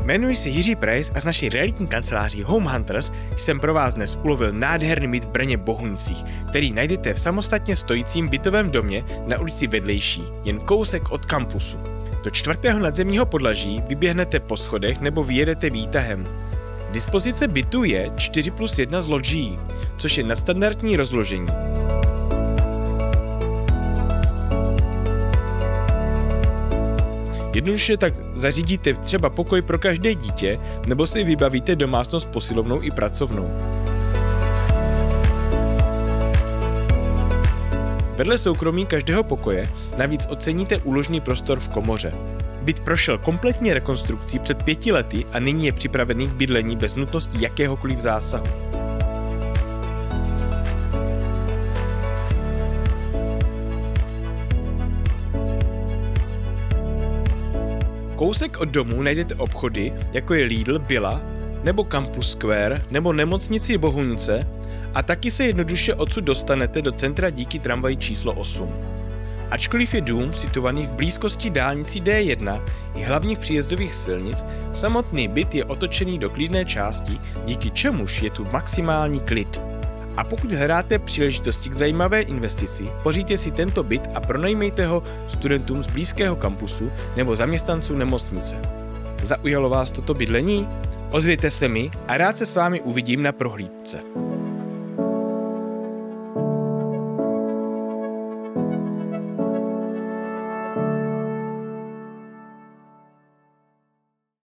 Jmenuji se Jiří Preiss a z naší realitní kanceláří Home Hunters jsem pro vás dnes ulovil nádherný byt v Brně Bohunicích, který najdete v samostatně stojícím bytovém domě na ulici Vedlejší, jen kousek od kampusu. Do 4. nadzemního podlaží vyběhnete po schodech nebo vyjedete výtahem. Dispozice bytu je 4+1 z loďí, což je nadstandardní rozložení. Jednoduše tak zařídíte třeba pokoj pro každé dítě, nebo si vybavíte domácnost posilovnou i pracovnou. Vedle soukromí každého pokoje navíc oceníte úložný prostor v komoře. Byt prošel kompletní rekonstrukcí před 5 lety a nyní je připravený k bydlení bez nutnosti jakéhokoliv zásahu. Kousek od domu najdete obchody, jako je Lidl, Billa, nebo Campus Square, nebo nemocnici Bohunice a taky se jednoduše odsud dostanete do centra díky tramvaji číslo 8. Ačkoliv je dům situovaný v blízkosti dálnicí D1 i hlavních příjezdových silnic, samotný byt je otočený do klidné části, díky čemuž je tu maximální klid. A pokud hledáte příležitosti k zajímavé investici, poříďte si tento byt a pronajmejte ho studentům z blízkého kampusu nebo zaměstnancům nemocnice. Zaujalo vás toto bydlení? Ozvěte se mi a rád se s vámi uvidím na prohlídce.